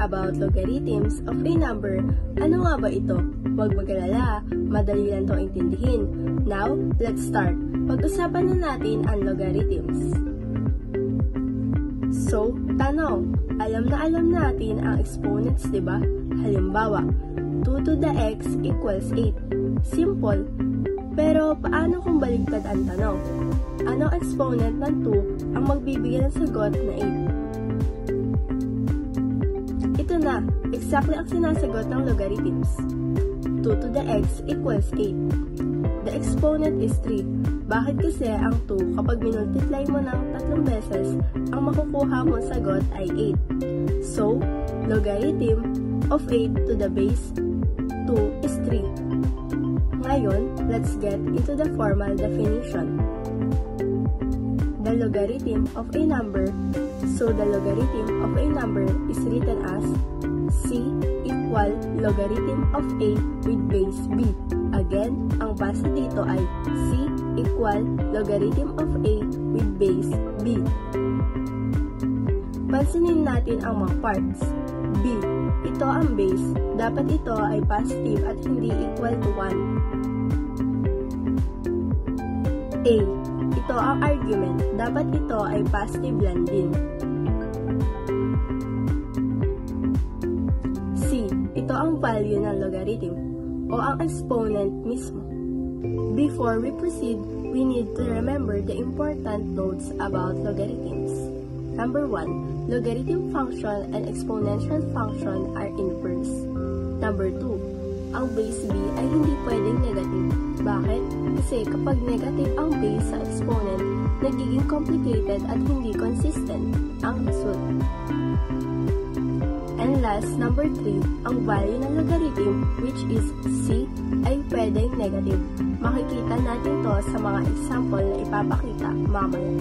about logarithms of a number. Ano nga ba ito? Huwag mag-alala, madali lang itong intindihin. Now, let's start. Pag-usapan na natin ang logarithms. So, tanong, alam natin ang exponents, diba? Halimbawa, 2 to the x equals 8. Simple. Pero, paano kung baligtad ang tanong? Anong exponent ng 2 ang magbibigay ng sagot na 8? Ito na, exactly ang sinasagot ng logarithms. 2 to the x equals 8. The exponent is 3. Bakit kasi ang 2 kapag minultiply mo ng 3 beses, ang makukuha mong sagot ay 8. So, logarithm of 8 to the base 2 is 3. Ngayon, let's get into the formal definition. The logarithm of a number. So, the logarithm of a number is written as c equal logarithm of a with base b. Again, ang base dito ay c equal logarithm of a with base b. Pansinin natin ang mga parts. b, ito ang base. Dapat ito ay positive at hindi equal to 1. a, ito ang argument. Dapat ito ay positive lang din. c, ito ang value ng logarithm o ang exponent mismo. Before we proceed, we need to remember the important notes about logarithms. Number 1, logarithm function and exponential function are inverse. Number 2, ang base b ay hindi pwedeng negative. Bakit? Kasi kapag negative ang base sa exponent, nagiging complicated at hindi consistent ang result. And last, number 3, ang value ng logarithm, which is c, ay pwedeng negative. Makikita natin to sa mga example na ipapakita mamaya.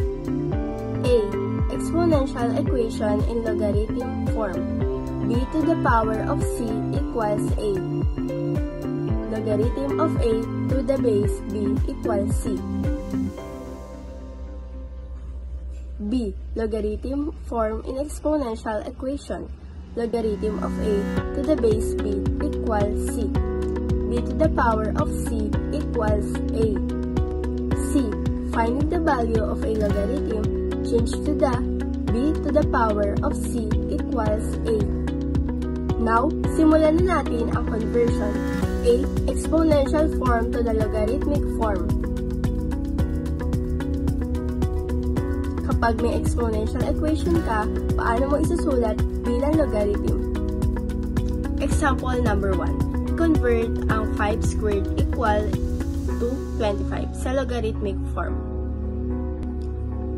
A, exponential equation in logarithm form. b to the power of c equals a. Logarithm of a to the base b equals c. B, logarithm form in exponential equation. Logarithm of a to the base b equals c. b to the power of c equals a. C, finding the value of a logarithm, change to the b to the power of c equals a. Now, simulan na natin ang conversion. A, exponential form to the logarithmic form. Kapag may exponential equation ka, paano mo isusulat bilang logarithm? Example number 1. Convert ang 5 squared equal to 25 sa logarithmic form.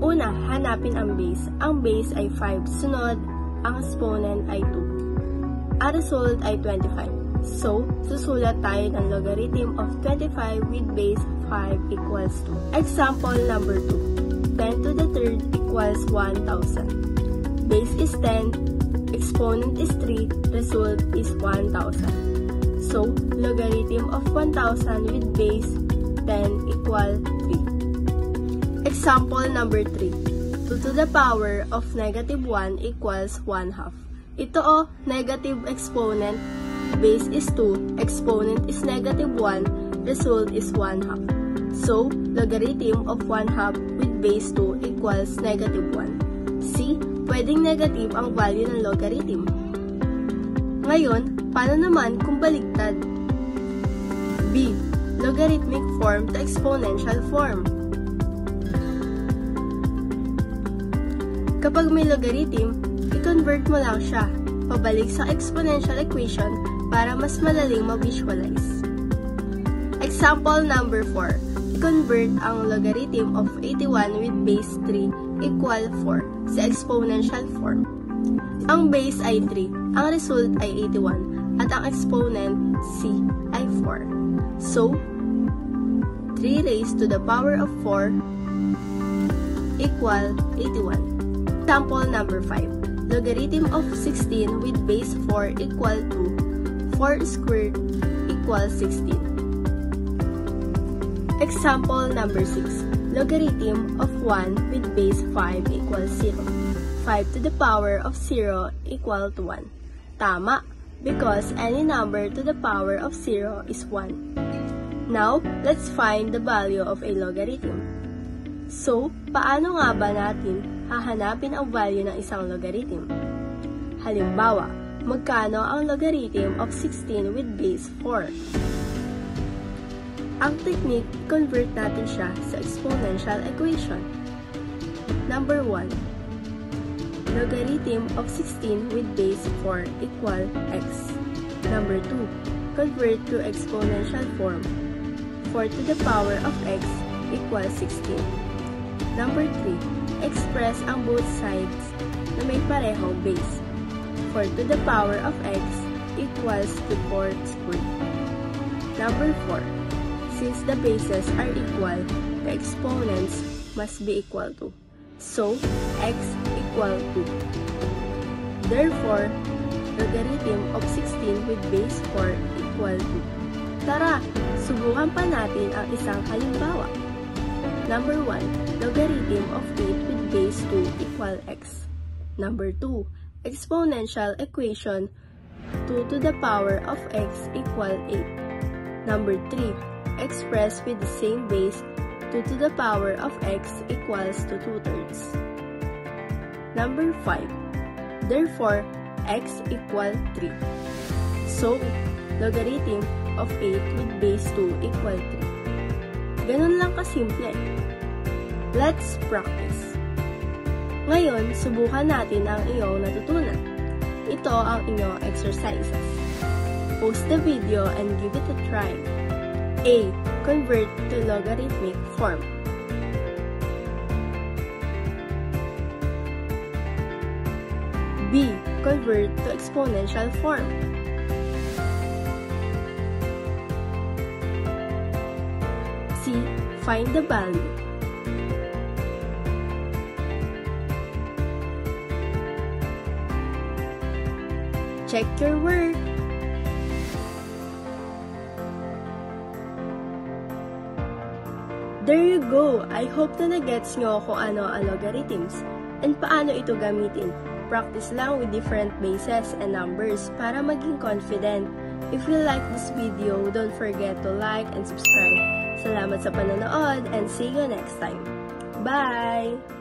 Una, hanapin ang base. Ang base ay 5. Sunod, ang exponent ay 2. Ang result ay 25. So, susulat tayo ng logarithm of 25 with base 5 equals 2. Example number 2. 10 to the third equals 1,000. Base is 10, exponent is 3, result is 1,000. So, logarithm of 1,000 with base 10 equal 3. Example number 3. 2 to the power of negative 1 equals 1/2. Ito negative exponent, base is 2, exponent is negative 1, result is 1/2. So, logarithm of 1/2 with base 2 equals negative 1. See, pwedeng negative ang value ng logarithm. Ngayon, paano naman kung baligtad? B, logarithmic form to exponential form. Kapag may logarithm, i-convert mo lang siya pabalik sa exponential equation para mas malaling ma-visualize. Example number 4. I-convert ang logarithm of 81 with base 3 equal 4 sa exponential form. Ang base ay 3, ang result ay 81, at ang exponent c ay 4. So, 3 raised to the power of 4 equal 81. Example number 5. Logarithm of 16 with base 4 equal to 4 squared equals 16. Example number 6. Logarithm of 1 with base 5 equals 0. 5 to the power of 0 equal to 1. Tama, because any number to the power of 0 is 1. Now, let's find the value of a logarithm. So, paano nga ba natin hahanapin ang value ng isang logarithm? Halimbawa, magkano ang logarithm of 16 with base 4? Ang technique, convert natin siya sa exponential equation. Number 1. Logarithm of 16 with base 4 equal x. Number 2. Convert to exponential form. 4 to the power of x equals 16. Number 3. Express ang both sides na may parehong base. 4 to the power of x equals to 4 squared. Number 4. Since the bases are equal, the exponents must be equal to. So, x equal to. Therefore, logarithm of 16 with base 4 equal to. Tara, subukan pa natin ang isang halimbawa. Number 1, logarithm of 8 with base 2 equal x. Number 2, exponential equation 2 to the power of x equal 8. Number 3, expressed with the same base 2 to the power of x equals to 2/3. Number 5, therefore, x equal 3. So, logarithm of 8 with base 2 equal 3. Ganun lang kasimple. Let's practice. Ngayon, subukan natin ang iyong natutunan. Ito ang inyong exercises. Post the video and give it a try. A. Convert to logarithmic form. B. Convert to exponential form. C. Find the value. Check your work. There you go! I hope na nagets nyo kung ano ang logarithms and paano ito gamitin. Practice lang with different bases and numbers para maging confident. If you like this video, don't forget to like and subscribe. Salamat sa panonood and see you next time. Bye!